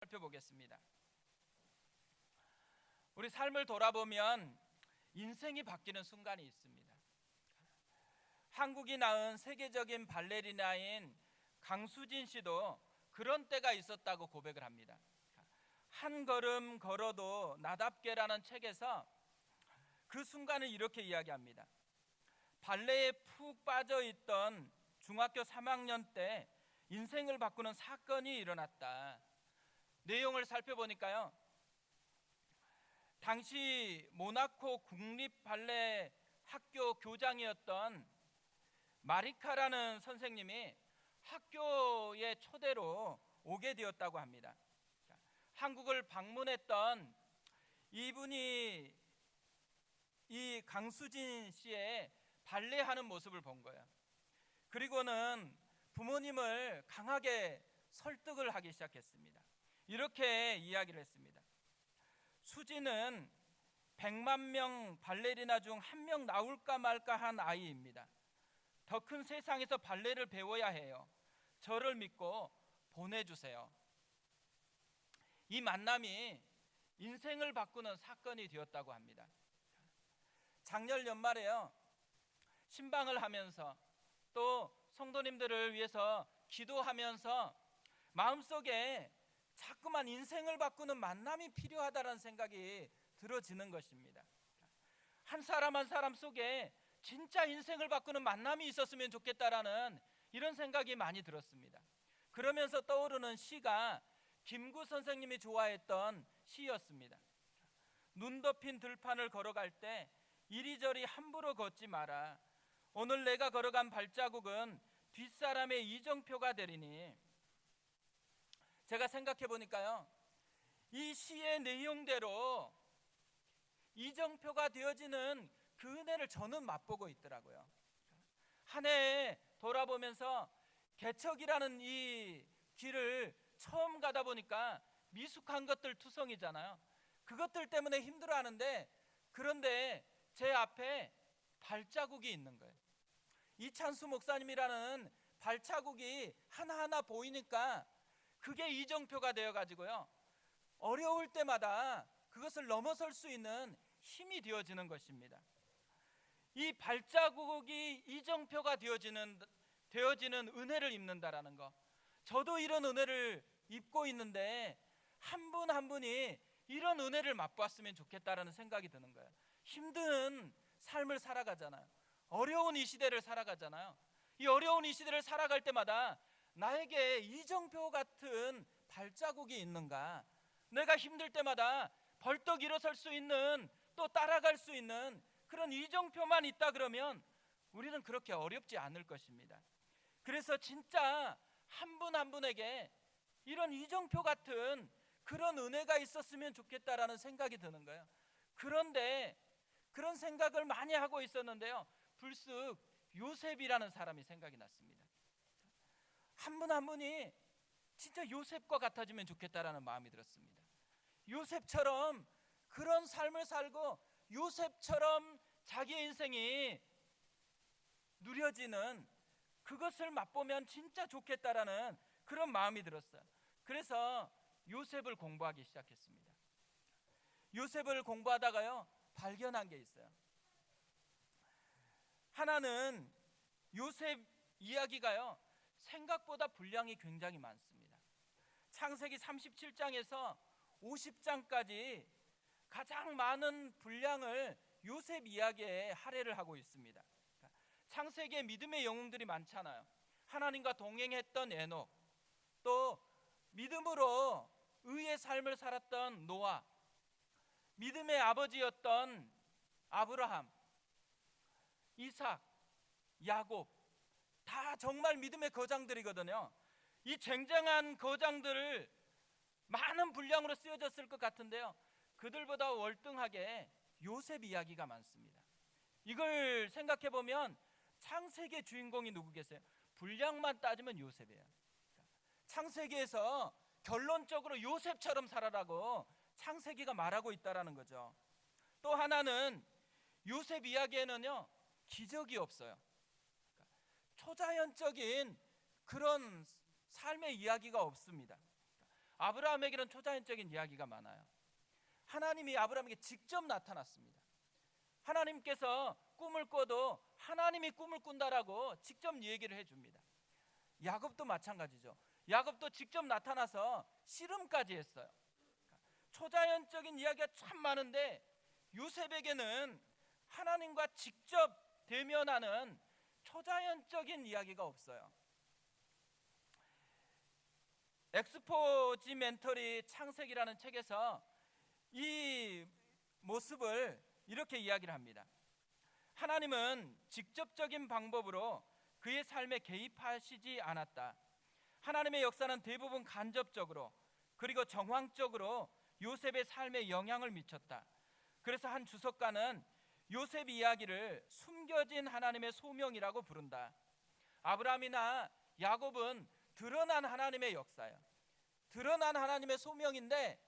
살펴보겠습니다. 우리 삶을 돌아보면 인생이 바뀌는 순간이 있습니다. 한국이 낳은 세계적인 발레리나인 강수진 씨도 그런 때가 있었다고 고백을 합니다. 한 걸음 걸어도 나답게라는 책에서 그 순간을 이렇게 이야기합니다. 발레에 푹 빠져 있던 중학교 3학년 때 인생을 바꾸는 사건이 일어났다. 내용을 살펴보니까요, 당시 모나코 국립 발레 학교 교장이었던 마리카라는 선생님이 학교의 초대로 오게 되었다고 합니다. 한국을 방문했던 이분이 이 강수진 씨의 발레하는 모습을 본 거예요. 그리고는 부모님을 강하게 설득을 하기 시작했습니다. 이렇게 이야기를 했습니다. 수지는 100만 명 발레리나 중 한 명 나올까 말까 한 아이입니다. 더 큰 세상에서 발레를 배워야 해요. 저를 믿고 보내주세요. 이 만남이 인생을 바꾸는 사건이 되었다고 합니다. 작년 연말에요, 신방을 하면서 또 성도님들을 위해서 기도하면서 마음속에 자꾸만 인생을 바꾸는 만남이 필요하다는 생각이 들어지는 것입니다. 한 사람 한 사람 속에 진짜 인생을 바꾸는 만남이 있었으면 좋겠다라는 이런 생각이 많이 들었습니다. 그러면서 떠오르는 시가 김구 선생님이 좋아했던 시였습니다. 눈 덮인 들판을 걸어갈 때 이리저리 함부로 걷지 마라. 오늘 내가 걸어간 발자국은 뒷사람의 이정표가 되리니. 제가 생각해 보니까요, 이 시의 내용대로 이정표가 되어지는 그 은혜를 저는 맛보고 있더라고요. 한 해에 돌아보면서 개척이라는 이 길을 처음 가다 보니까 미숙한 것들 투성이잖아요. 그것들 때문에 힘들어하는데, 그런데 제 앞에 발자국이 있는 거예요. 이찬수 목사님이라는 발자국이 하나하나 보이니까 그게 이정표가 되어가지고요, 어려울 때마다 그것을 넘어설 수 있는 힘이 되어지는 것입니다. 이 발자국이 이정표가 되어지는 은혜를 입는다라는 거, 저도 이런 은혜를 입고 있는데 한 분 한 분이 이런 은혜를 맛보았으면 좋겠다라는 생각이 드는 거예요. 힘든 삶을 살아가잖아요. 어려운 이 시대를 살아가잖아요. 이 어려운 이 시대를 살아갈 때마다 나에게 이정표 같은 발자국이 있는가? 내가 힘들 때마다 벌떡 일어설 수 있는, 또 따라갈 수 있는 그런 이정표만 있다 그러면 우리는 그렇게 어렵지 않을 것입니다. 그래서 진짜 한 분 한 분에게 이런 이정표 같은 그런 은혜가 있었으면 좋겠다라는 생각이 드는 거예요. 그런데 그런 생각을 많이 하고 있었는데요, 불쑥 요셉이라는 사람이 생각이 났습니다. 한 분 한 분이 진짜 요셉과 같아지면 좋겠다라는 마음이 들었습니다. 요셉처럼 그런 삶을 살고 요셉처럼 자기의 인생이 누려지는 그것을 맛보면 진짜 좋겠다라는 그런 마음이 들었어요. 그래서 요셉을 공부하기 시작했습니다. 요셉을 공부하다가요, 발견한 게 있어요. 하나는 요셉 이야기가요, 생각보다 분량이 굉장히 많습니다. 창세기 37장에서 50장까지 가장 많은 분량을 요셉 이야기에 할애를 하고 있습니다. 창세기에 믿음의 영웅들이 많잖아요. 하나님과 동행했던 에녹, 또 믿음으로 의의 삶을 살았던 노아, 믿음의 아버지였던 아브라함, 이삭, 야곱, 다 정말 믿음의 거장들이거든요. 이 쟁쟁한 거장들을 많은 분량으로 쓰여졌을 것 같은데요, 그들보다 월등하게 요셉 이야기가 많습니다. 이걸 생각해 보면 창세기의 주인공이 누구 계세요? 분량만 따지면 요셉이에요. 창세기에서 결론적으로 요셉처럼 살아라고 창세기가 말하고 있다라는 거죠. 또 하나는 요셉 이야기에는요, 기적이 없어요. 초자연적인 그런 삶의 이야기가 없습니다. 아브라함에게는 초자연적인 이야기가 많아요. 하나님이 아브라함에게 직접 나타났습니다. 하나님께서 꿈을 꿔도 하나님이 꿈을 꾼다라고 직접 얘기를 해줍니다. 야곱도 마찬가지죠. 야곱도 직접 나타나서 씨름까지 했어요. 초자연적인 이야기가 참 많은데 요셉에게는 하나님과 직접 대면하는 초자연적인 이야기가 없어요. 엑스포지멘터리 창세기라는 책에서 이 모습을 이렇게 이야기를 합니다. 하나님은 직접적인 방법으로 그의 삶에 개입하시지 않았다. 하나님의 역사는 대부분 간접적으로 그리고 정황적으로 요셉의 삶에 영향을 미쳤다. 그래서 한 주석가는 요셉 이야기를 숨겨진 하나님의 소명이라고 부른다. 아브라함이나 야곱은 드러난 하나님의 역사예요. 드러난 하나님의 소명인데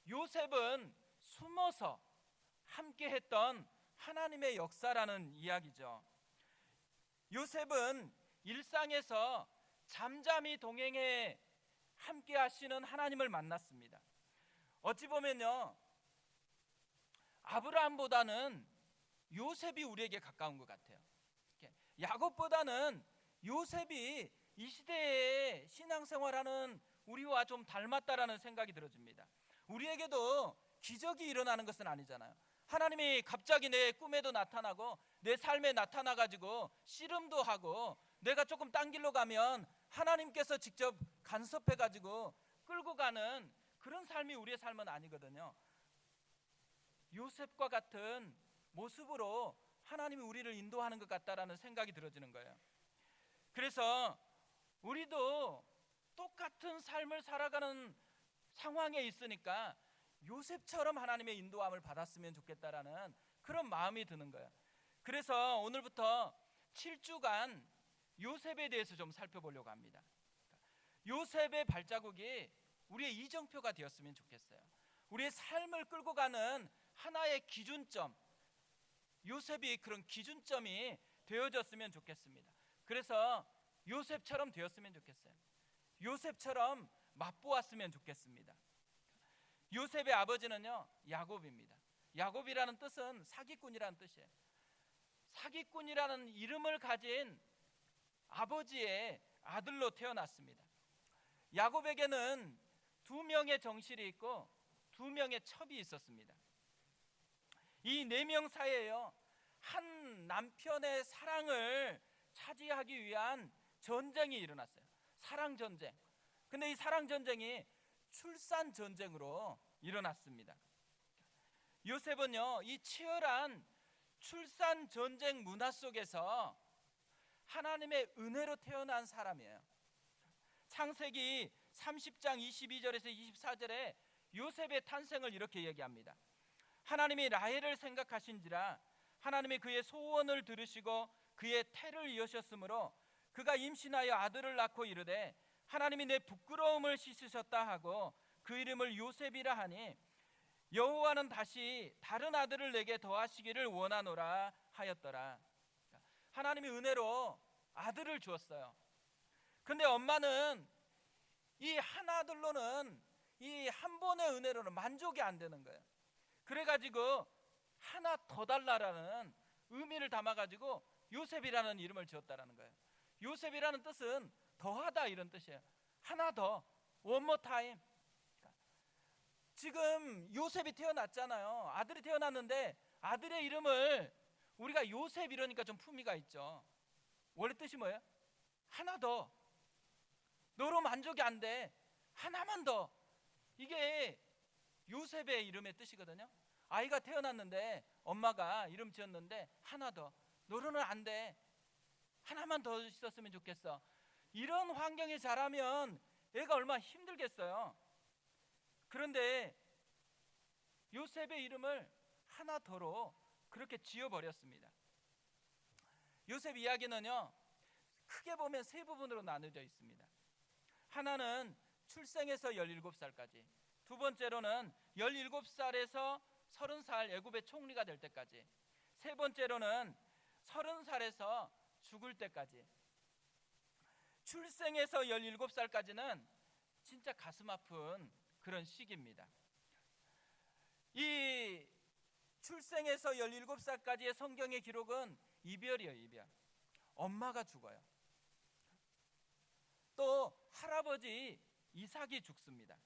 요셉은 숨어서 함께했던 하나님의 역사라는 이야기죠. 요셉은 일상에서 잠잠히 동행해 함께 하시는 하나님을 만났습니다. 어찌 보면요, 아브라함보다는 요셉이 우리에게 가까운 것 같아요. 야곱보다는 요셉이 이 시대에 신앙생활하는 우리와 좀 닮았다라는 생각이 들어집니다. 우리에게도 기적이 일어나는 것은 아니잖아요. 하나님이 갑자기 내 꿈에도 나타나고 내 삶에 나타나가지고 씨름도 하고 내가 조금 딴 길로 가면 하나님께서 직접 간섭해가지고 끌고 가는 그런 삶이 우리의 삶은 아니거든요. 요셉과 같은 모습으로 하나님이 우리를 인도하는 것 같다라는 생각이 들어지는 거예요. 그래서 우리도 똑같은 삶을 살아가는 상황에 있으니까 요셉처럼 하나님의 인도함을 받았으면 좋겠다라는 그런 마음이 드는 거예요. 그래서 오늘부터 7주간 요셉에 대해서 좀 살펴보려고 합니다. 요셉의 발자국이 우리의 이정표가 되었으면 좋겠어요. 우리의 삶을 끌고 가는 하나의 기준점, 요셉이 그런 기준점이 되어졌으면 좋겠습니다. 그래서 요셉처럼 되었으면 좋겠어요. 요셉처럼 맛보았으면 좋겠습니다. 요셉의 아버지는요, 야곱입니다. 야곱이라는 뜻은 사기꾼이라는 뜻이에요. 사기꾼이라는 이름을 가진 아버지의 아들로 태어났습니다. 야곱에게는 2명의 정실이 있고 2명의 첩이 있었습니다. 이 4명 사이에요, 한 남편의 사랑을 차지하기 위한 전쟁이 일어났어요. 사랑 전쟁. 근데 이 사랑 전쟁이 출산 전쟁으로 일어났습니다. 요셉은요, 이 치열한 출산 전쟁 문화 속에서 하나님의 은혜로 태어난 사람이에요. 창세기 30장 22절에서 24절에 요셉의 탄생을 이렇게 얘기합니다. 하나님이 라헬을 생각하신지라 하나님이 그의 소원을 들으시고 그의 태를 여셨으므로 그가 임신하여 아들을 낳고 이르되 하나님이 내 부끄러움을 씻으셨다 하고 그 이름을 요셉이라 하니 여호와는 다시 다른 아들을 내게 더하시기를 원하노라 하였더라. 하나님이 은혜로 아들을 주었어요. 근데 엄마는 이 한 아들로는, 이 한 번의 은혜로는 만족이 안 되는 거예요. 그래가지고 하나 더 달라라는 의미를 담아가지고 요셉이라는 이름을 지었다라는 거예요. 요셉이라는 뜻은 더하다 이런 뜻이에요. 하나 더, one more time. 지금 요셉이 태어났잖아요. 아들이 태어났는데 아들의 이름을 우리가 요셉 이러니까 좀 품위가 있죠. 원래 뜻이 뭐예요? 하나 더. 너로 만족이 안 돼. 하나만 더. 이게 요셉의 이름의 뜻이거든요. 아이가 태어났는데 엄마가 이름 지었는데 하나 더. 너로는 안 돼. 하나만 더 있었으면 좋겠어. 이런 환경에 자라면 애가 얼마나 힘들겠어요. 그런데 요셉의 이름을 하나 더로 그렇게 지어버렸습니다. 요셉 이야기는요, 크게 보면 3부분으로 나누어져 있습니다. 하나는 출생에서 17살까지, 두 번째로는 17살에서 30살 애굽의 총리가 될 때까지, 세 번째로는 30살에서 죽을 때까지. 출생에서 17살까지는 진짜 가슴 아픈 그런 시기입니다. 이 출생에서 17살까지의 성경의 기록은 이별이에요. 이별. 엄마가 죽어요. 또 할아버지 이삭이 죽습니다.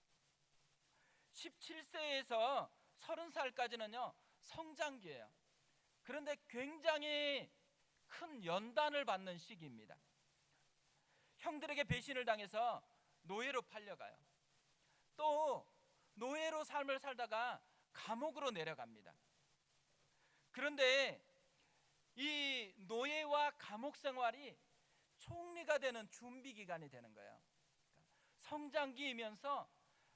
17세에서 30살까지는요 성장기예요. 그런데 굉장히 큰 연단을 받는 시기입니다. 형들에게 배신을 당해서 노예로 팔려가요. 또 노예로 삶을 살다가 감옥으로 내려갑니다. 그런데 이 노예와 감옥 생활이 총리가 되는 준비 기간이 되는 거예요. 성장기이면서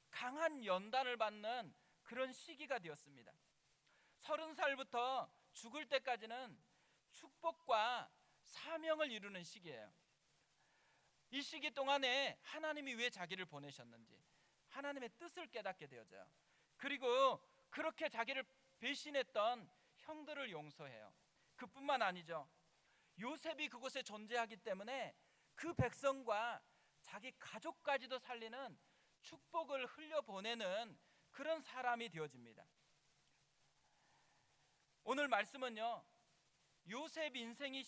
강한 연단을 받는 그런 시기가 되었습니다. 30살부터 죽을 때까지는 축복과 사명을 이루는 시기예요. 이 시기 동안에 하나님이 왜 자기를 보내셨는지 하나님의 뜻을 깨닫게 되어져요. 그리고 그렇게 자기를 배신했던 형들을 용서해요. 그뿐만 아니죠. 요셉이 그곳에 존재하기 때문에 그 백성과 자기 가족까지도 살리는 축복을 흘려보내는 그런 사람이 되어집니다. 오늘 말씀은요, 요셉 인생이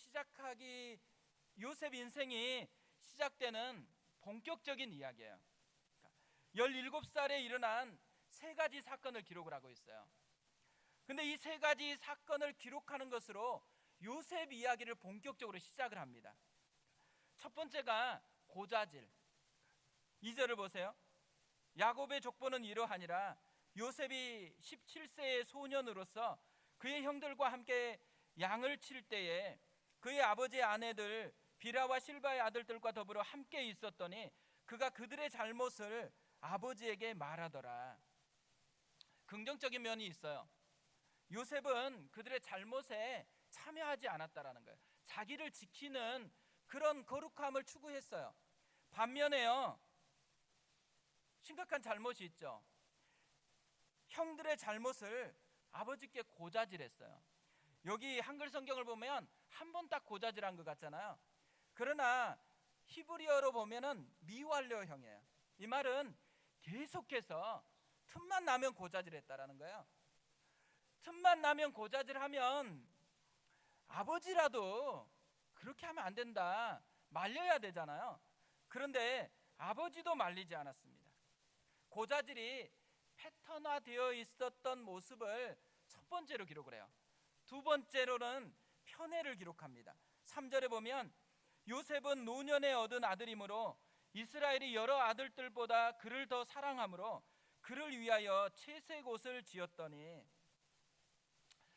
시작되는 본격적인 이야기예요. 17살에 일어난 세 가지 사건을 기록을 하고 있어요. 근데 이 세 가지 사건을 기록하는 것으로 요셉 이야기를 본격적으로 시작을 합니다. 첫 번째가 고자질. 2절을 보세요. 야곱의 족보는 이러하니라. 요셉이 17세의 소년으로서 그의 형들과 함께 양을 칠 때에 그의 아버지의 아내들 비라와 실바의 아들들과 더불어 함께 있었더니 그가 그들의 잘못을 아버지에게 말하더라. 긍정적인 면이 있어요. 요셉은 그들의 잘못에 참여하지 않았다라는 거예요. 자기를 지키는 그런 거룩함을 추구했어요. 반면에요, 심각한 잘못이 있죠. 형들의 잘못을 아버지께 고자질했어요. 여기 한글 성경을 보면 한 번 딱 고자질한 것 같잖아요. 그러나 히브리어로 보면은 미완료형이에요. 이 말은 계속해서 틈만 나면 고자질했다라는 거예요. 틈만 나면 고자질하면 아버지라도 그렇게 하면 안 된다, 말려야 되잖아요. 그런데 아버지도 말리지 않았습니다. 고자질이 패턴화되어 있었던 모습을 첫 번째로 기록을 해요. 두 번째로는 편애를 기록합니다. 3절에 보면 요셉은 노년에 얻은 아들이므로 이스라엘이 여러 아들들보다 그를 더 사랑하므로 그를 위하여 채색 옷을 지었더니,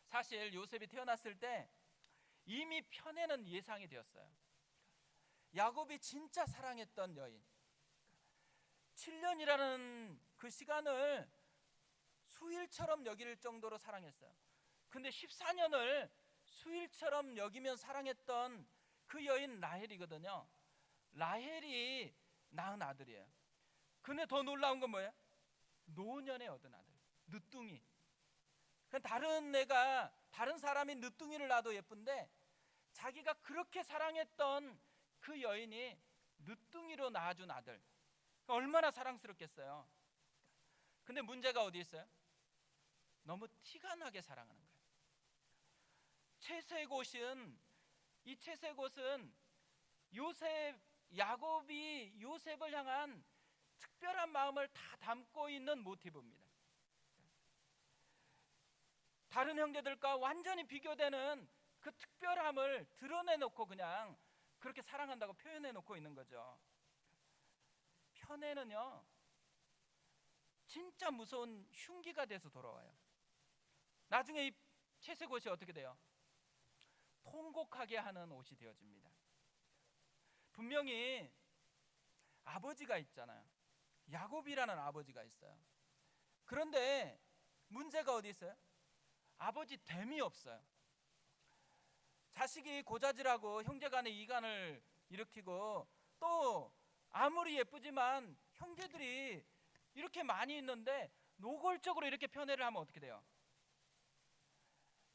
사실 요셉이 태어났을 때 이미 편애는 예상이 되었어요. 야곱이 진짜 사랑했던 여인, 7년이라는 그 시간을 수일처럼 여길 정도로 사랑했어요. 근데 14년을 수일처럼 여기면 사랑했던 그 여인 라헬이거든요. 라헬이 낳은 아들이에요. 근데 더 놀라운 건 뭐예요? 노년에 얻은 아들, 늦둥이. 다른 사람이 늦둥이를 낳아도 예쁜데 자기가 그렇게 사랑했던 그 여인이 늦둥이로 낳아준 아들, 얼마나 사랑스럽겠어요. 근데 문제가 어디 있어요? 너무 티가 나게 사랑하는 거예요. 이 채색옷은 야곱이 요셉을 향한 특별한 마음을 다 담고 있는 모티브입니다. 다른 형제들과 완전히 비교되는 그 특별함을 드러내놓고 그냥 그렇게 사랑한다고 표현해놓고 있는 거죠. 편애는요, 진짜 무서운 흉기가 돼서 돌아와요. 나중에 이 채색 옷이 어떻게 돼요? 통곡하게 하는 옷이 되어집니다. 분명히 아버지가 있잖아요. 야곱이라는 아버지가 있어요. 그런데 문제가 어디 있어요? 아버지 됨이 없어요. 자식이 고자질하고 형제간의 이간을 일으키고, 또 아무리 예쁘지만 형제들이 이렇게 많이 있는데 노골적으로 이렇게 편애를 하면 어떻게 돼요?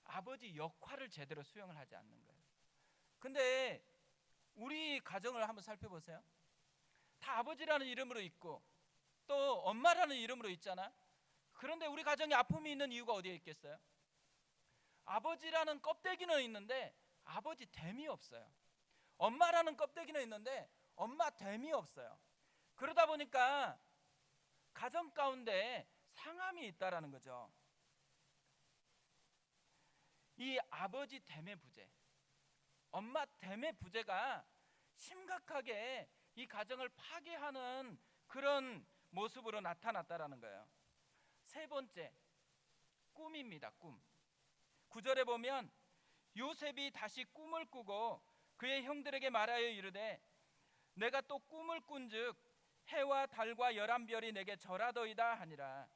아버지 역할을 제대로 수행을 하지 않는 거예요. 근데 우리 가정을 한번 살펴보세요. 다 아버지라는 이름으로 있고 또 엄마라는 이름으로 있잖아. 그런데 우리 가정에 아픔이 있는 이유가 어디에 있겠어요? 아버지라는 껍데기는 있는데 아버지 됨이 없어요. 엄마라는 껍데기는 있는데 엄마 됨이 없어요. 그러다 보니까 가정 가운데 상함이 있다라는 거죠. 이 아버지 됨의 부재, 엄마 됨의 부재가 심각하게 이 가정을 파괴하는 그런 모습으로 나타났다라는 거예요. 세 번째, 꿈입니다. 꿈. 9절에 보면 요셉이 다시 꿈을 꾸고 그의 형들에게 말하여 이르되 내가 또 꿈을 꾼즉 해와 달과 11별이 내게 절하더이다 하니라.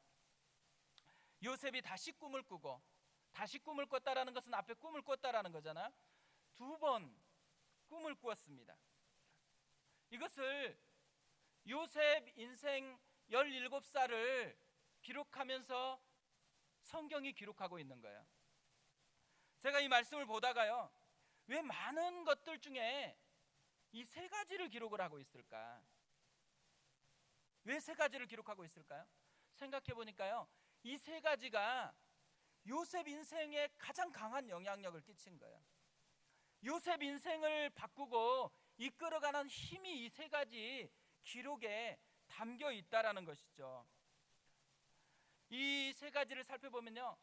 요셉이 다시 꿈을 꾸고, 다시 꿈을 꿨다라는 것은 앞에 꿈을 꿨다라는 거잖아. 두 번 꿈을 꾸었습니다. 이것을 요셉 인생 17살을 기록하면서 성경이 기록하고 있는 거예요. 제가 이 말씀을 보다가요, 왜 많은 것들 중에 이 세 가지를 기록을 하고 있을까? 왜 세 가지를 기록하고 있을까요? 생각해 보니까요, 이 세 가지가 요셉 인생에 가장 강한 영향력을 끼친 거예요. 요셉 인생을 바꾸고 이끌어가는 힘이 이 세 가지 기록에 담겨 있다라는 것이죠. 이 세 가지를 살펴보면요,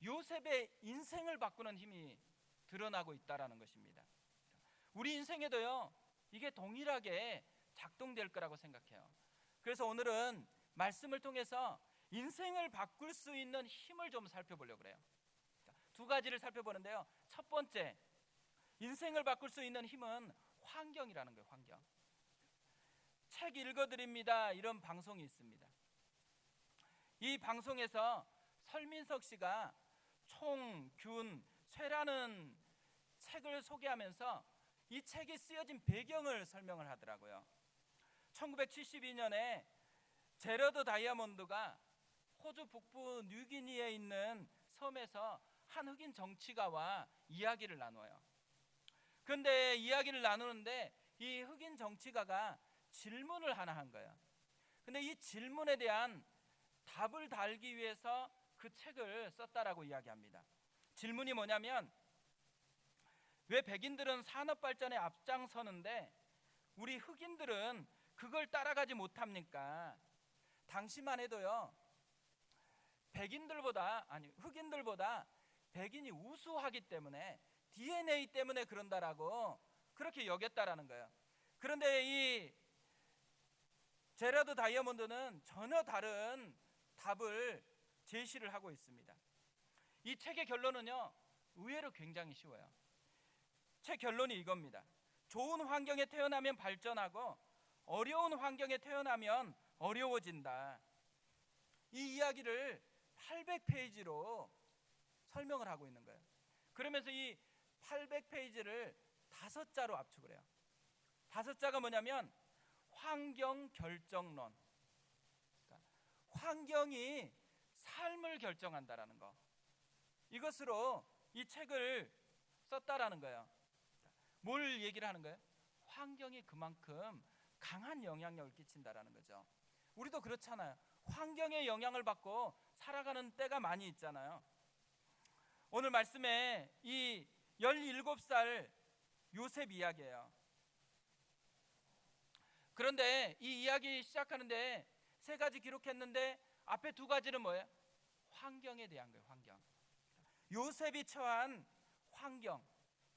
요셉의 인생을 바꾸는 힘이 드러나고 있다라는 것입니다. 우리 인생에도요, 이게 동일하게 작동될 거라고 생각해요. 그래서 오늘은 말씀을 통해서 인생을 바꿀 수 있는 힘을 좀 살펴보려고 그래요. 두 가지를 살펴보는데요, 첫 번째, 인생을 바꿀 수 있는 힘은 환경이라는 거예요. 환경. 책 읽어드립니다, 이런 방송이 있습니다. 이 방송에서 설민석 씨가 총, 균, 쇠라는 책을 소개하면서 이 책이 쓰여진 배경을 설명을 하더라고요. 1972년에 제러드 다이아몬드가 호주 북부 뉴기니에 있는 섬에서 한 흑인 정치가와 이야기를 나눠요. 그런데 이야기를 나누는데 이 흑인 정치가가 질문을 하나 한 거예요. 근데 이 질문에 대한 답을 달기 위해서 그 책을 썼다라고 이야기합니다. 질문이 뭐냐면, 왜 백인들은 산업 발전에 앞장서는데 우리 흑인들은 그걸 따라가지 못합니까? 당시만 해도요, 흑인들보다 백인이 우수하기 때문에 DNA 때문에 그런다라고 그렇게 여겼다라는 거예요. 그런데 이 제러드 다이아몬드는 전혀 다른 답을 제시를 하고 있습니다. 이 책의 결론은요, 의외로 굉장히 쉬워요. 책 결론이 이겁니다. 좋은 환경에 태어나면 발전하고 어려운 환경에 태어나면 어려워진다. 이 이야기를 800페이지로 설명을 하고 있는 거예요. 그러면서 이 800페이지를 5자로 압축을 해요. 5자가 뭐냐면 환경 결정론. 그러니까 환경이 삶을 결정한다라는 거. 이것으로 이 책을 썼다라는 거예요. 뭘 얘기를 하는 거예요? 환경이 그만큼 강한 영향력을 끼친다라는 거죠. 우리도 그렇잖아요. 환경의 영향을 받고 살아가는 때가 많이 있잖아요. 오늘 말씀에 이 17살 요셉 이야기예요. 그런데 이 이야기 시작하는데 세 가지 기록했는데 앞에 두 가지는 뭐예요? 환경에 대한 거예요. 환경. 요셉이 처한 환경,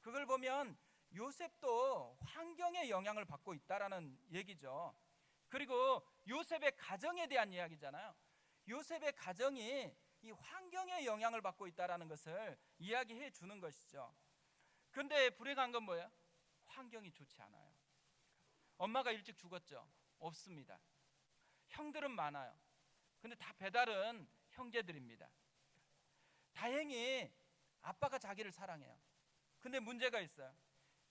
그걸 보면 요셉도 환경의 영향을 받고 있다라는 얘기죠. 그리고 요셉의 가정에 대한 이야기잖아요. 요셉의 가정이 이 환경의 영향을 받고 있다라는 것을 이야기해 주는 것이죠. 그런데 불행한 건 뭐예요? 환경이 좋지 않아요. 엄마가 일찍 죽었죠? 없습니다. 형들은 많아요. 근데 다 배달은 형제들입니다. 다행히 아빠가 자기를 사랑해요. 근데 문제가 있어요.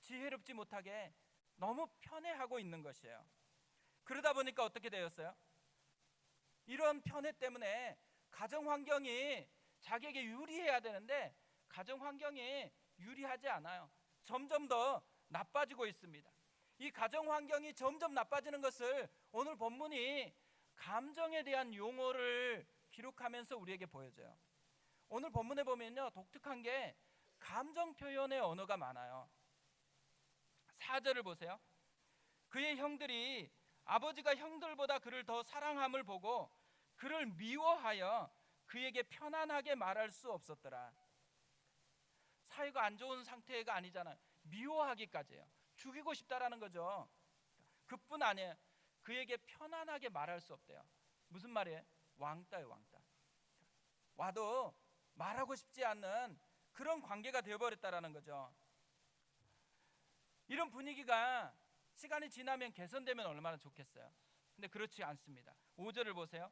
지혜롭지 못하게 너무 편애하고 있는 것이에요. 그러다 보니까 어떻게 되었어요? 이런 편애 때문에 가정 환경이 자기에게 유리해야 되는데 가정 환경이 유리하지 않아요. 점점 더 나빠지고 있습니다. 이 가정 환경이 점점 나빠지는 것을 오늘 본문이 감정에 대한 용어를 기록하면서 우리에게 보여줘요. 오늘 본문에 보면요, 독특한 게 감정 표현의 언어가 많아요. 4절을 보세요. 그의 형들이 아버지가 형들보다 그를 더 사랑함을 보고 그를 미워하여 그에게 편안하게 말할 수 없었더라. 사이가 안 좋은 상태가 아니잖아요. 미워하기까지예요. 죽이고 싶다라는 거죠. 그뿐 아니에요. 그에게 편안하게 말할 수 없대요. 무슨 말이에요? 왕따예요, 왕따. 와도 말하고 싶지 않는 그런 관계가 되어버렸다라는 거죠. 이런 분위기가 시간이 지나면 개선되면 얼마나 좋겠어요. 근데 그렇지 않습니다. 5절을 보세요.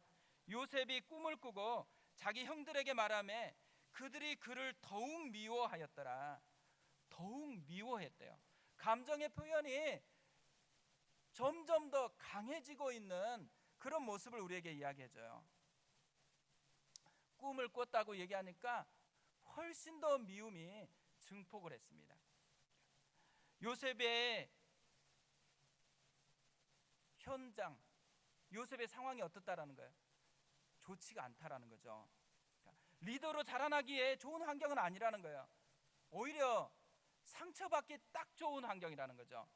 요셉이 꿈을 꾸고 자기 형들에게 말하며 그들이 그를 더욱 미워하였더라. 더욱 미워했대요. 감정의 표현이 점점 더 강해지고 있는 그런 모습을 우리에게 이야기해줘요. 꿈을 꿨다고 얘기하니까 훨씬 더 미움이 증폭을 했습니다. 요셉의 현장, 요셉의 상황이 어떻다라는 거예요? 좋지가 않다라는 거죠. 리더로 자라나기에 좋은 환경은 아니라는 거예요. 오히려 상처받기 딱 좋은 환경이라는 거죠.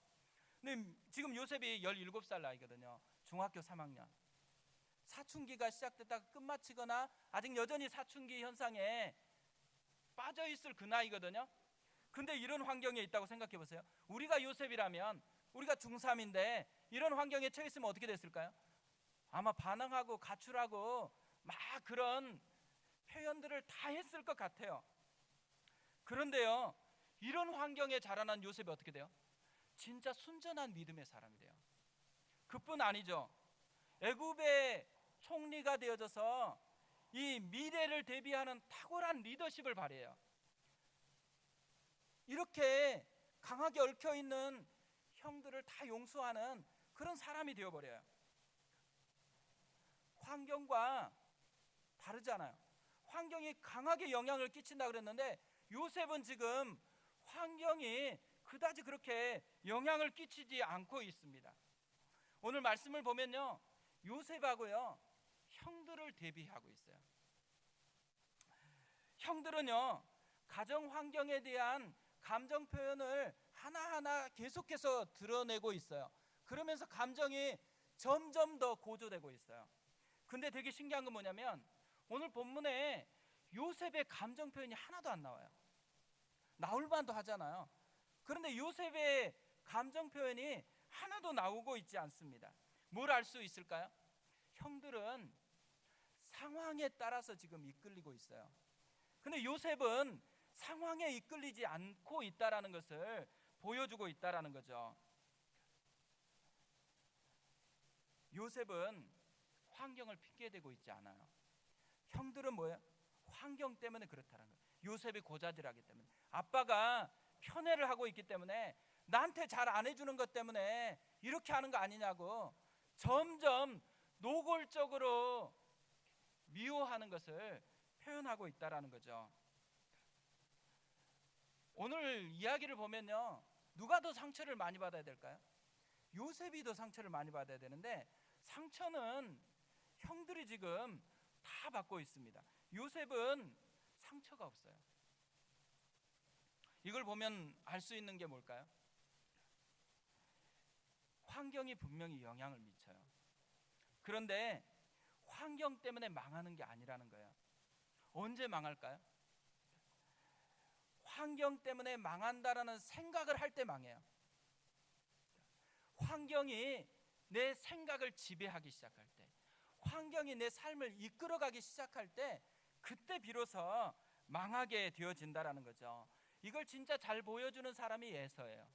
근데 지금 요셉이 17살 나이거든요. 중학교 3학년. 사춘기가 시작됐다가 끝마치거나 아직 여전히 사춘기 현상에 빠져 있을 그 나이거든요. 근데 이런 환경에 있다고 생각해 보세요. 우리가 요셉이라면, 우리가 중3인데 이런 환경에 처해 있으면 어떻게 됐을까요? 아마 반항하고 가출하고 막 그런 표현들을 다 했을 것 같아요. 그런데요, 이런 환경에 자라난 요셉이 어떻게 돼요? 진짜 순전한 믿음의 사람이 돼요. 그뿐 아니죠. 애굽의 총리가 되어져서 이 미래를 대비하는 탁월한 리더십을 발휘해요. 이렇게 강하게 얽혀있는 형들을 다 용서하는 그런 사람이 되어버려요. 환경과 다르잖아요. 환경이 강하게 영향을 끼친다 그랬는데 요셉은 지금 환경이 그다지 그렇게 영향을 끼치지 않고 있습니다. 오늘 말씀을 보면요, 요셉하고요 형들을 대비하고 있어요. 형들은요 가정 환경에 대한 감정 표현을 하나하나 계속해서 드러내고 있어요. 그러면서 감정이 점점 더 고조되고 있어요. 근데 되게 신기한 건 뭐냐면 오늘 본문에 요셉의 감정 표현이 하나도 안 나와요. 나올 만도 하잖아요. 그런데 요셉의 감정 표현이 하나도 나오고 있지 않습니다. 뭘 알 수 있을까요? 형들은 상황에 따라서 지금 이끌리고 있어요. 근데 요셉은 상황에 이끌리지 않고 있다라는 것을 보여주고 있다라는 거죠. 요셉은 환경을 핑계대고 있지 않아요. 형들은 뭐예요? 환경 때문에 그렇다는 거예요. 요셉이 고자질하기 때문에, 아빠가 편애를 하고 있기 때문에, 나한테 잘 안 해주는 것 때문에 이렇게 하는 거 아니냐고 점점 노골적으로 미워하는 것을 표현하고 있다라는 거죠. 오늘 이야기를 보면요, 누가 더 상처를 많이 받아야 될까요? 요셉이 더 상처를 많이 받아야 되는데 상처는 형들이 지금 다 받고 있습니다. 요셉은 상처가 없어요. 이걸 보면 알 수 있는 게 뭘까요? 환경이 분명히 영향을 미쳐요. 그런데 환경 때문에 망하는 게 아니라는 거예요. 언제 망할까요? 환경 때문에 망한다라는 생각을 할 때 망해요. 환경이 내 생각을 지배하기 시작할 때, 환경이 내 삶을 이끌어가기 시작할 때, 그때 비로소 망하게 되어진다라는 거죠. 이걸 진짜 잘 보여주는 사람이 에서예요.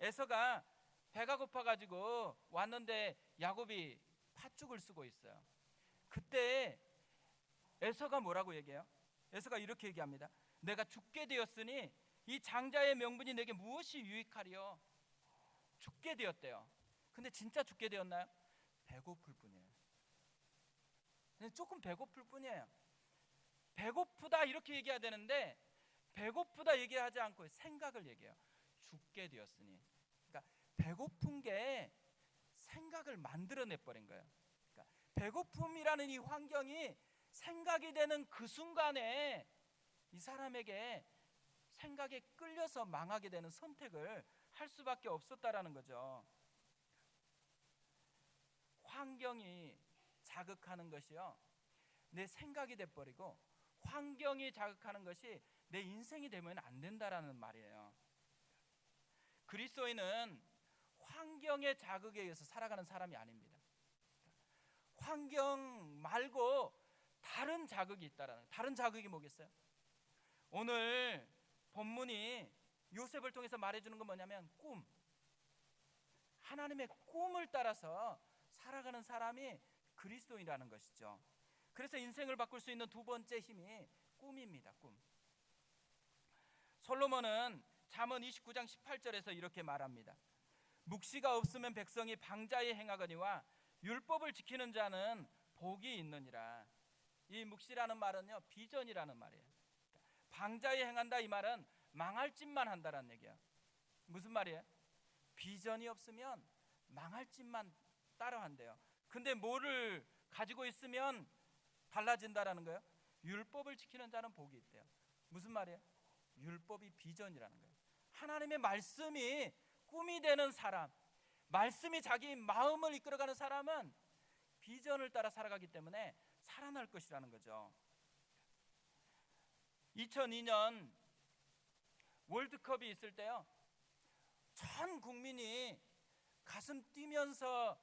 에서가 배가 고파가지고 왔는데 야곱이 팥죽을 쓰고 있어요. 그때 에서가 뭐라고 얘기해요? 에서가 이렇게 얘기합니다. 내가 죽게 되었으니 이 장자의 명분이 내게 무엇이 유익하리요? 죽게 되었대요. 근데 진짜 죽게 되었나요? 배고플 뿐이에요. 조금 배고플 뿐이에요. 배고프다 이렇게 얘기해야 되는데 배고프다 얘기하지 않고 생각을 얘기해요. 죽게 되었으니. 그러니까 배고픈 게 생각을 만들어내 버린 거예요. 그러니까 배고픔이라는 이 환경이 생각이 되는 그 순간에 이 사람에게 생각에 끌려서 망하게 되는 선택을 할 수밖에 없었다라는 거죠. 환경이 자극하는 것이요, 내 생각이 돼버리고 환경이 자극하는 것이 내 인생이 되면 안 된다라는 말이에요. 그리스도인은 환경의 자극에 의해서 살아가는 사람이 아닙니다. 환경 말고 다른 자극이 있다라는, 다른 자극이 뭐겠어요? 오늘 본문이 요셉을 통해서 말해주는 건 뭐냐면 꿈, 하나님의 꿈을 따라서 살아가는 사람이 그리스도인이라는 것이죠. 그래서 인생을 바꿀 수 있는 두 번째 힘이 꿈입니다. 꿈. 솔로몬은 잠언 29장 18절에서 이렇게 말합니다. 묵시가 없으면 백성이 방자에 행하거니와 율법을 지키는 자는 복이 있느니라. 이 묵시라는 말은요, 비전이라는 말이에요. 방자에 행한다, 이 말은 망할 짓만 한다라는 얘기예요. 무슨 말이에요? 비전이 없으면 망할 짓만 따라한대요. 근데 뭐를 가지고 있으면 달라진다라는 거예요? 율법을 지키는 자는 복이 있대요. 무슨 말이에요? 율법이 비전이라는 거예요. 하나님의 말씀이 꿈이 되는 사람, 말씀이 자기 마음을 이끌어가는 사람은 비전을 따라 살아가기 때문에 살아날 것이라는 거죠. 2002년 월드컵이 있을 때요, 전 국민이 가슴 뛰면서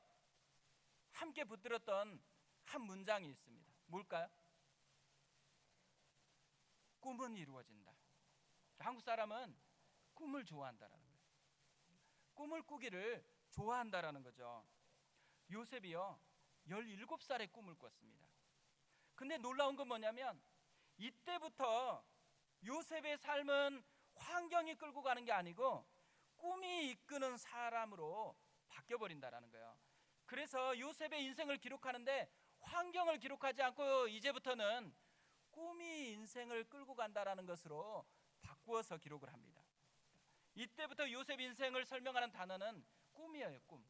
함께 붙들었던 한 문장이 있습니다. 뭘까요? 꿈은 이루어진다. 한국 사람은 꿈을 좋아한다라는 거예요. 꿈을 꾸기를 좋아한다라는 거죠. 요셉이요, 17살에 꿈을 꿨습니다. 근데 놀라운 건 뭐냐면 이때부터 요셉의 삶은 환경이 끌고 가는 게 아니고 꿈이 이끄는 사람으로 바뀌어버린다라는 거예요. 그래서 요셉의 인생을 기록하는데 환경을 기록하지 않고 이제부터는 꿈이 인생을 끌고 간다라는 것으로 바꾸어서 기록을 합니다. 이때부터 요셉 인생을 설명하는 단어는 꿈이에요. 꿈.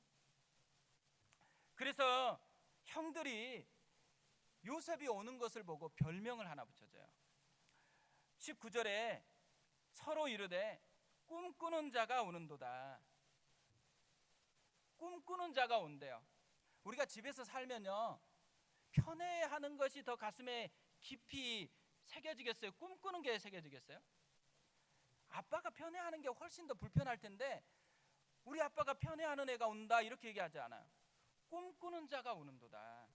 그래서 형들이 요셉이 오는 것을 보고 별명을 하나 붙여줘요. 19절에 서로 이르되 꿈꾸는 자가 오는도다. 꿈꾸는 자가 온대요. 우리가 집에서 살면요, 편애하는 것이 더 가슴에 깊이 새겨지겠어요? 꿈꾸는 게 새겨지겠어요? 아빠가 편애하는 게 훨씬 더 불편할 텐데 우리 아빠가 편애하는 애가 온다 이렇게 얘기하지 않아요. 꿈꾸는 자가 오는도다.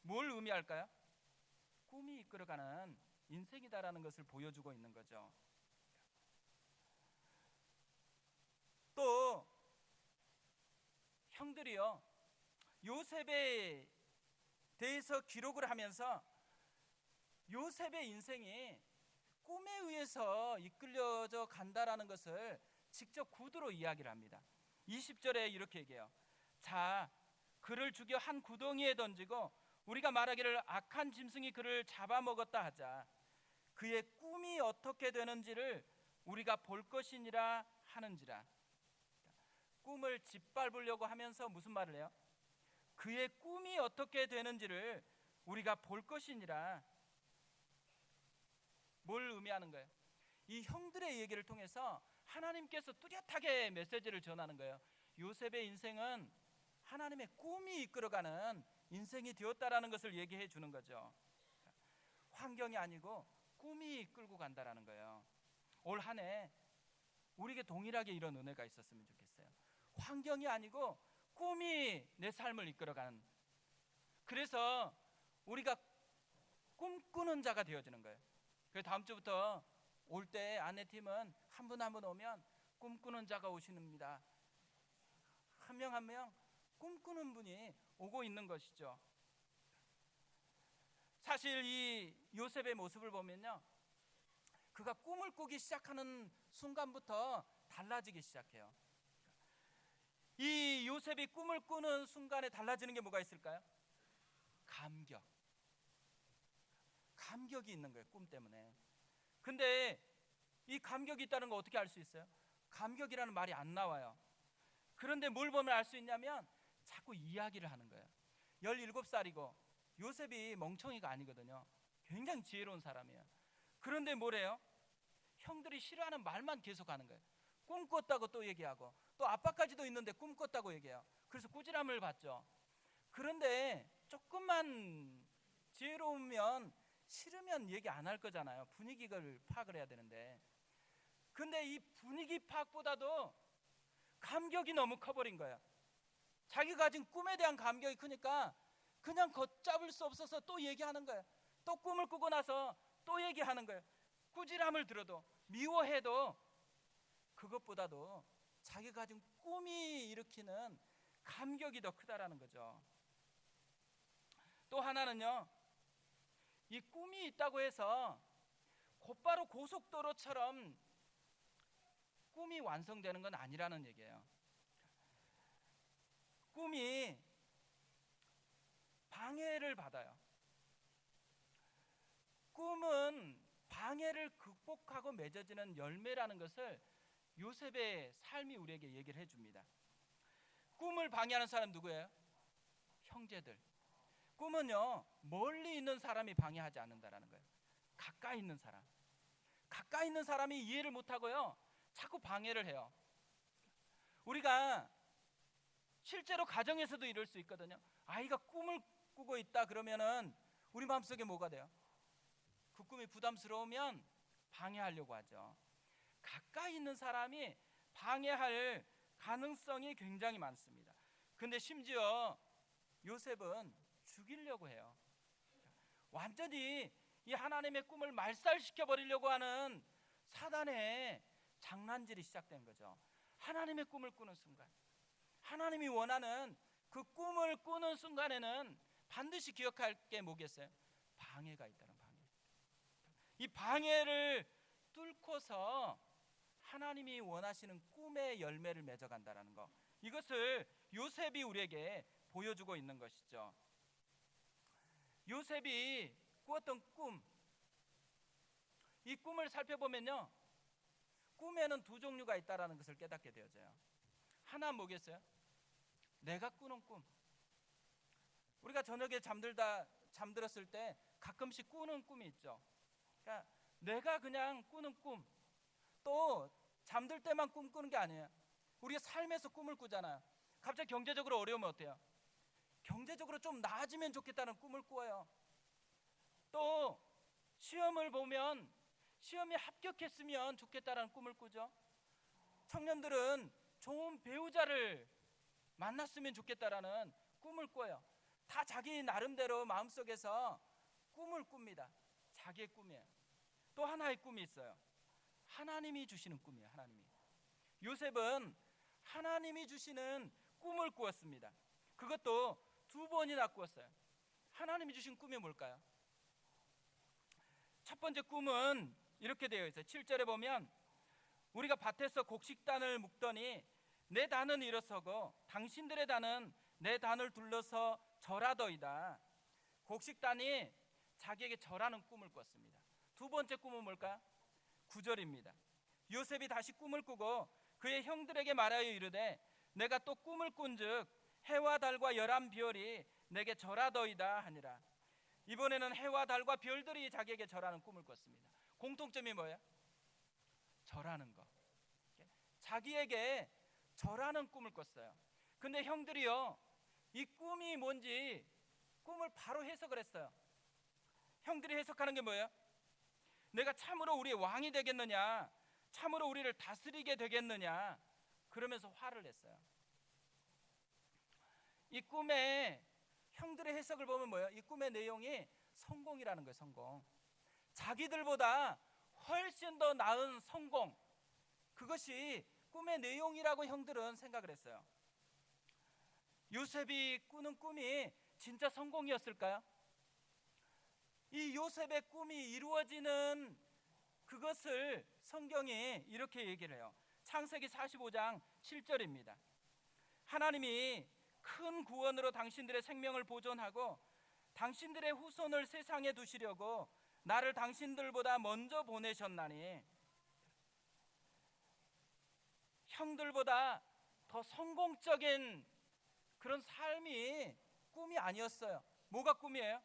뭘 의미할까요? 꿈이 이끌어가는 인생이다라는 것을 보여주고 있는 거죠. 또 형들이요, 요셉에 대해서 기록을 하면서 요셉의 인생이 꿈에 의해서 이끌려져 간다라는 것을 직접 구두로 이야기를 합니다. 20절에 이렇게 얘기해요. 자, 그를 죽여 한 구덩이에 던지고 우리가 말하기를 악한 짐승이 그를 잡아먹었다 하자. 그의 꿈이 어떻게 되는지를 우리가 볼 것이니라 하는지라. 꿈을 짓밟으려고 하면서 무슨 말을 해요? 그의 꿈이 어떻게 되는지를 우리가 볼 것이니라. 뭘 의미하는 거예요? 이 형들의 얘기를 통해서 하나님께서 뚜렷하게 메시지를 전하는 거예요. 요셉의 인생은 하나님의 꿈이 이끌어가는 인생이 되었다라는 것을 얘기해 주는 거죠. 환경이 아니고 꿈이 이끌고 간다라는 거예요. 올 한 해 우리에게 동일하게 이런 은혜가 있었으면 좋겠어요. 환경이 아니고 꿈이 내 삶을 이끌어가는, 그래서 우리가 꿈꾸는 자가 되어지는 거예요. 그래서 다음 주부터 올 때 아내팀은 한 분 한 분 오면 꿈꾸는 자가 오십니다. 한 명 한 명 꿈꾸는 분이 오고 있는 것이죠. 사실 이 요셉의 모습을 보면요, 그가 꿈을 꾸기 시작하는 순간부터 달라지기 시작해요. 이 요셉이 꿈을 꾸는 순간에 달라지는 게 뭐가 있을까요? 감격이 있는 거예요. 꿈 때문에. 근데 이 감격이 있다는 거 어떻게 알 수 있어요? 감격이라는 말이 안 나와요. 그런데 뭘 보면 알 수 있냐면 자꾸 이야기를 하는 거예요. 17살이고 요셉이 멍청이가 아니거든요. 굉장히 지혜로운 사람이에요. 그런데 뭐래요? 형들이 싫어하는 말만 계속 하는 거예요. 꿈 꿨다고 또 얘기하고, 또 아빠까지도 있는데 꿈 꿨다고 얘기해요. 그래서 꾸지람을 받죠. 그런데 조금만 지혜로우면 싫으면 얘기 안 할 거잖아요. 분위기를 파악을 해야 되는데, 근데 이 분위기 파악보다도 감격이 너무 커버린 거예요. 자기가 가진 꿈에 대한 감격이 크니까 그냥 걷잡을 수 없어서 또 얘기하는 거예요. 또 꿈을 꾸고 나서 또 얘기하는 거예요. 꾸지람을 들어도, 미워해도 그것보다도 자기가 가진 꿈이 일으키는 감격이 더 크다라는 거죠. 또 하나는요, 이 꿈이 있다고 해서 곧바로 고속도로처럼 꿈이 완성되는 건 아니라는 얘기예요. 꿈이 방해를 받아요. 꿈은 방해를 극복하고 맺어지는 열매라는 것을 요셉의 삶이 우리에게 얘기를 해줍니다. 꿈을 방해하는 사람 누구예요? 형제들. 꿈은요, 멀리 있는 사람이 방해하지 않는다라는 거예요. 가까이 있는 사람. 가까이 있는 사람이 이해를 못하고요, 자꾸 방해를 해요. 우리가 실제로 가정에서도 이럴 수 있거든요. 아이가 꿈을 꾸고 있다 그러면은 우리 마음속에 뭐가 돼요? 그 꿈이 부담스러우면 방해하려고 하죠. 가까이 있는 사람이 방해할 가능성이 굉장히 많습니다. 근데 심지어 요셉은 죽이려고 해요. 완전히 이 하나님의 꿈을 말살시켜 버리려고 하는 사단의 장난질이 시작된 거죠. 하나님의 꿈을 꾸는 순간, 하나님이 원하는 그 꿈을 꾸는 순간에는 반드시 기억할 게 뭐겠어요? 방해가 있다는 방해. 이 방해를 뚫고서 하나님이 원하시는 꿈의 열매를 맺어간다는 거, 이것을 요셉이 우리에게 보여주고 있는 것이죠. 요셉이 꾸었던 꿈, 이 꿈을 살펴보면요, 꿈에는 두 종류가 있다라는 것을 깨닫게 되어져요. 하나 뭐겠어요? 내가 꾸는 꿈. 우리가 저녁에 잠들었을 때 가끔씩 꾸는 꿈이 있죠. 그러니까 내가 그냥 꾸는 꿈. 또 잠들 때만 꿈꾸는 게 아니에요. 우리가 삶에서 꿈을 꾸잖아요. 갑자기 경제적으로 어려우면 어때요? 경제적으로 좀 나아지면 좋겠다는 꿈을 꾸어요. 또 시험을 보면 시험에 합격했으면 좋겠다는 꿈을 꾸죠. 청년들은 좋은 배우자를 만났으면 좋겠다라는 꿈을 꿔요. 다 자기 나름대로 마음속에서 꿈을 꿉니다. 자기의 꿈이에요. 또 하나의 꿈이 있어요. 하나님이 주시는 꿈이에요. 하나님이. 요셉은 하나님이 주시는 꿈을 꾸었습니다. 그것도 두 번이나 꾸었어요. 하나님이 주신 꿈이 뭘까요? 첫 번째 꿈은 이렇게 되어 있어요. 7절에 보면 우리가 밭에서 곡식단을 묶더니 내 단은 일어서고 당신들의 단은 내 단을 둘러서 절하더이다. 곡식단이 자기에게 절하는 꿈을 꿨습니다. 두 번째 꿈은 뭘까요? 9절입니다. 요셉이 다시 꿈을 꾸고 그의 형들에게 말하여 이르되 내가 또 꿈을 꾼즉 해와 달과 열한 별이 내게 절하더이다 하니라. 이번에는 해와 달과 별들이 자기에게 절하는 꿈을 꿨습니다. 공통점이 뭐예요? 절하는 거. 자기에게 절하는 꿈을 꿨어요. 근데 형들이요, 이 꿈이 뭔지 꿈을 바로 해석을 했어요. 형들이 해석하는 게 뭐예요? 내가 참으로 우리의 왕이 되겠느냐, 참으로 우리를 다스리게 되겠느냐, 그러면서 화를 냈어요. 이 꿈의 형들의 해석을 보면 뭐예요? 이 꿈의 내용이 성공이라는 거예요. 성공. 자기들보다 훨씬 더 나은 성공, 그것이 꿈의 내용이라고 형들은 생각을 했어요. 요셉이 꾸는 꿈이 진짜 성공이었을까요? 이 요셉의 꿈이 이루어지는 그것을 성경이 이렇게 얘기를 해요. 창세기 45장 7절입니다. 하나님이 큰 구원으로 당신들의 생명을 보존하고 당신들의 후손을 세상에 두시려고 나를 당신들보다 먼저 보내셨나니, 형들보다 더 성공적인 그런 삶이 꿈이 아니었어요. 뭐가 꿈이에요?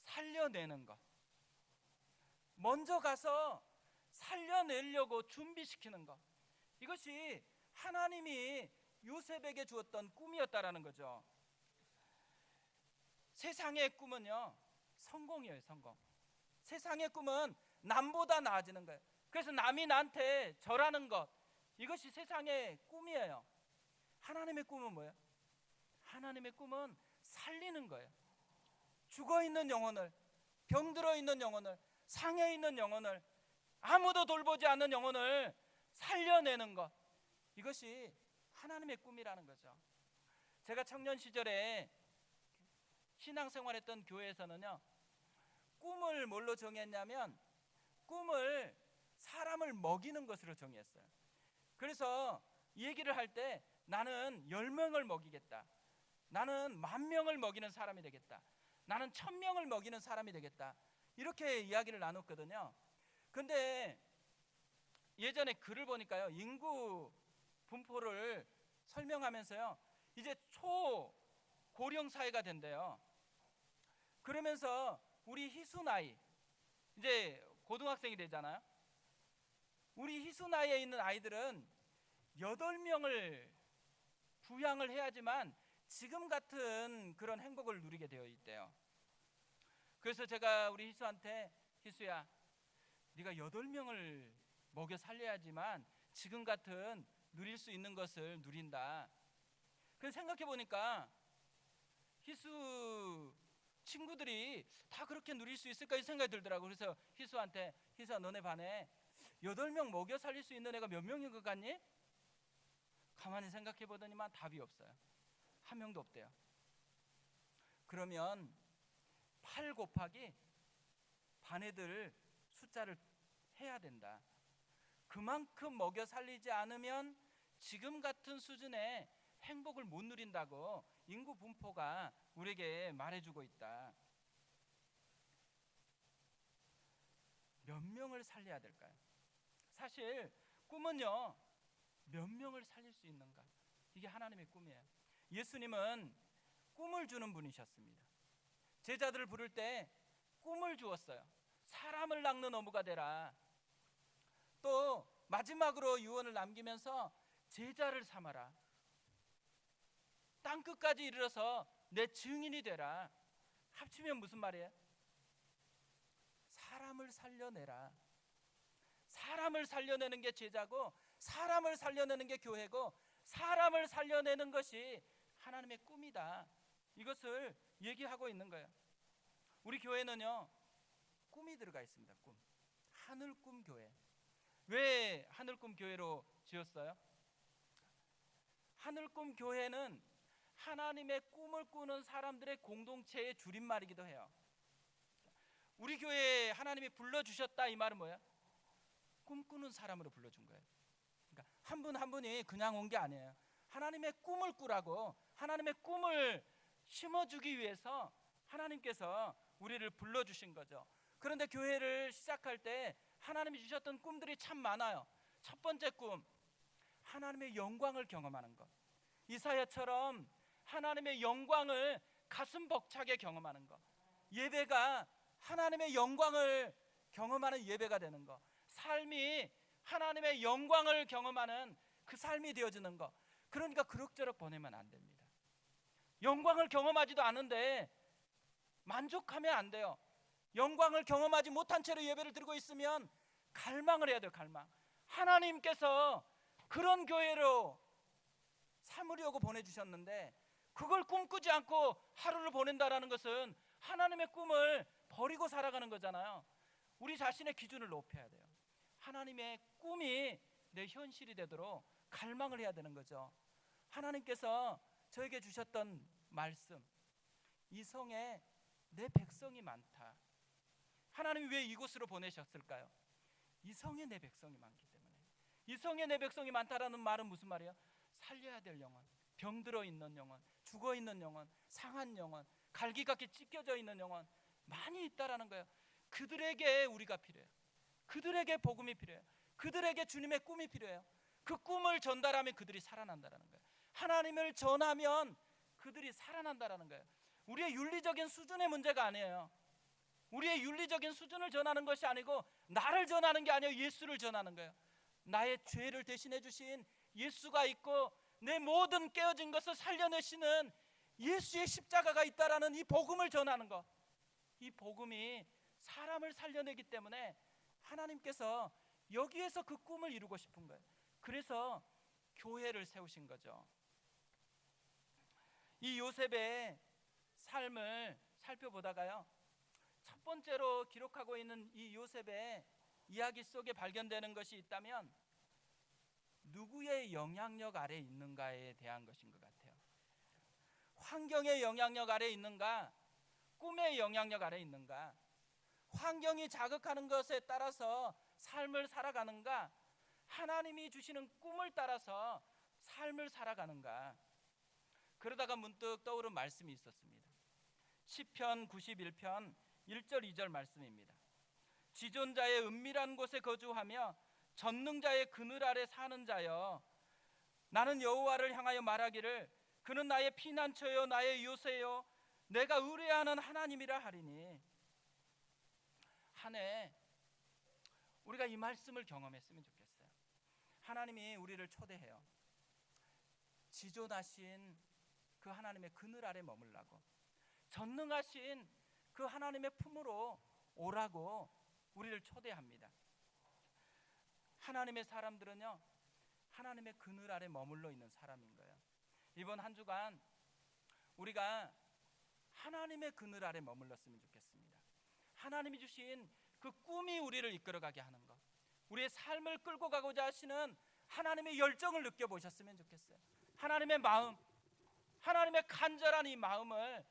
살려내는 것. 먼저 가서 살려내려고 준비시키는 것. 이것이 하나님이 요셉에게 주었던 꿈이었다라는 거죠. 세상의 꿈은요, 성공이에요. 성공. 세상의 꿈은 남보다 나아지는 거예요. 그래서 남이 나한테 절하는 것, 이것이 세상의 꿈이에요. 하나님의 꿈은 뭐예요? 하나님의 꿈은 살리는 거예요. 죽어있는 영혼을, 병들어 있는 영혼을, 상해 있는 영혼을, 아무도 돌보지 않는 영혼을 살려내는 것, 이것이 하나님의 꿈이라는 거죠. 제가 청년 시절에 신앙생활했던 교회에서는요, 꿈을 뭘로 정했냐면 꿈을 사람을 먹이는 것으로 정했어요. 그래서 얘기를 할 때 나는 10명을 먹이겠다, 나는 10,000명을 먹이는 사람이 되겠다, 나는 1,000명을 먹이는 사람이 되겠다, 이렇게 이야기를 나눴거든요. 근데 예전에 글을 보니까요, 인구 분포를 설명하면서요, 이제 초고령 사회가 된대요. 그러면서 우리 희수 나이, 이제 고등학생이 되잖아요. 우리 희수 나이에 있는 아이들은 8명을 부양을 해야지만 지금 같은 그런 행복을 누리게 되어 있대요. 그래서 제가 우리 희수한테, 희수야, 네가 8명을 먹여 살려야지만 지금 같은 누릴 수 있는 것을 누린다. 그래서 생각해 보니까 희수 친구들이 다 그렇게 누릴 수 있을까 이 생각이 들더라고요. 그래서 희수한테, 희수야, 너네 반에 8명 먹여 살릴 수 있는 애가 몇 명인 것 같니? 가만히 생각해 보더니만 답이 없어요. 한 명도 없대요. 그러면 8 곱하기 반 애들 숫자를 해야 된다. 그만큼 먹여 살리지 않으면 지금 같은 수준의 행복을 못 누린다고 인구 분포가 우리에게 말해주고 있다. 몇 명을 살려야 될까요? 사실 꿈은요, 몇 명을 살릴 수 있는가, 이게 하나님의 꿈이에요. 예수님은 꿈을 주는 분이셨습니다. 제자들을 부를 때 꿈을 주었어요. 사람을 낚는 어부가 되라. 또 마지막으로 유언을 남기면서 제자를 삼아라. 땅끝까지 이르러서 내 증인이 되라. 합치면 무슨 말이에요? 사람을 살려내라. 사람을 살려내는 게 제자고, 사람을 살려내는 게 교회고, 사람을 살려내는 것이 하나님의 꿈이다. 이것을 얘기하고 있는 거예요. 우리 교회는요, 꿈이 들어가 있습니다. 꿈. 하늘꿈 교회. 왜 하늘꿈 교회로 지었어요? 하늘꿈 교회는 하나님의 꿈을 꾸는 사람들의 공동체의 줄임말이기도 해요. 우리 교회에 하나님이 불러주셨다, 이 말은 뭐예요? 꿈꾸는 사람으로 불러준 거예요. 그러니까 한 분 한 분이 그냥 온 게 아니에요. 하나님의 꿈을 꾸라고, 하나님의 꿈을 심어주기 위해서 하나님께서 우리를 불러주신 거죠. 그런데 교회를 시작할 때 하나님이 주셨던 꿈들이 참 많아요. 첫 번째 꿈, 하나님의 영광을 경험하는 것. 이사야처럼 하나님의 영광을 가슴 벅차게 경험하는 것. 예배가 하나님의 영광을 경험하는 예배가 되는 것. 삶이 하나님의 영광을 경험하는 그 삶이 되어지는 것. 그러니까 그럭저럭 보내면 안 됩니다. 영광을 경험하지도 않은데 만족하면 안 돼요. 영광을 경험하지 못한 채로 예배를 드리고 있으면 갈망을 해야 돼요. 갈망. 하나님께서 그런 교회로 삼으려고 보내주셨는데 그걸 꿈꾸지 않고 하루를 보낸다라는 것은 하나님의 꿈을 버리고 살아가는 거잖아요. 우리 자신의 기준을 높여야 돼요. 하나님의 꿈이 내 현실이 되도록 갈망을 해야 되는 거죠. 하나님께서 저에게 주셨던 말씀, 이 성에 내 백성이 많다. 하나님이 왜 이곳으로 보내셨을까요? 이 성에 내 백성이 많기 때문에. 이 성에 내 백성이 많다라는 말은 무슨 말이에요? 살려야 될 영혼, 병들어 있는 영혼, 죽어 있는 영혼, 상한 영혼, 갈기갈기 찢겨져 있는 영혼 많이 있다라는 거예요. 그들에게 우리가 필요해요. 그들에게 복음이 필요해요. 그들에게 주님의 꿈이 필요해요. 그 꿈을 전달하면 그들이 살아난다라는 거예요. 하나님을 전하면 그들이 살아난다라는 거예요. 우리의 윤리적인 수준의 문제가 아니에요. 우리의 윤리적인 수준을 전하는 것이 아니고 나를 전하는 게 아니에요. 예수를 전하는 거예요. 나의 죄를 대신해 주신 예수가 있고 내 모든 깨어진 것을 살려내시는 예수의 십자가가 있다라는 이 복음을 전하는 것. 이 복음이 사람을 살려내기 때문에 하나님께서 여기에서 그 꿈을 이루고 싶은 거예요. 그래서 교회를 세우신 거죠. 이 요셉의 삶을 살펴보다가요, 첫 번째로 기록하고 있는 이 요셉의 이야기 속에 발견되는 것이 있다면 누구의 영향력 아래 있는가에 대한 것인 것 같아요. 환경의 영향력 아래 있는가, 꿈의 영향력 아래 있는가, 환경이 자극하는 것에 따라서 삶을 살아가는가, 하나님이 주시는 꿈을 따라서 삶을 살아가는가. 그러다가 문득 떠오른 말씀이 있었습니다. 시편 91편 1절 2절 말씀입니다. 지존자의 은밀한 곳에 거주하며 전능자의 그늘 아래 사는 자여, 나는 여호와를 향하여 말하기를 그는 나의 피난처요 나의 요새요 내가 의뢰하는 하나님이라 하리니. 한 해 우리가 이 말씀을 경험했으면 좋겠어요. 하나님이 우리를 초대해요. 지존하신 그 하나님의 그늘 아래 머물라고, 전능하신 그 하나님의 품으로 오라고 우리를 초대합니다. 하나님의 사람들은요, 하나님의 그늘 아래 머물러 있는 사람인 거예요. 이번 한 주간 우리가 하나님의 그늘 아래 머물렀으면 좋겠습니다. 하나님이 주신 그 꿈이 우리를 이끌어가게 하는 것, 우리의 삶을 끌고 가고자 하시는 하나님의 열정을 느껴보셨으면 좋겠어요. 하나님의 마음, 하나님의 간절한 이 마음을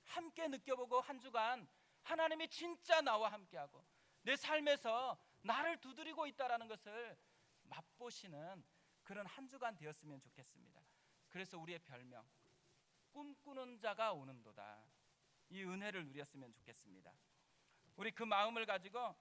함께 느껴보고 한 주간 하나님이 진짜 나와 함께하고 내 삶에서 나를 두드리고 있다는 것을 맛보시는 그런 한 주간 되었으면 좋겠습니다. 그래서 우리의 별명, 꿈꾸는 자가 오는도다, 이 은혜를 누렸으면 좋겠습니다. 우리 그 마음을 가지고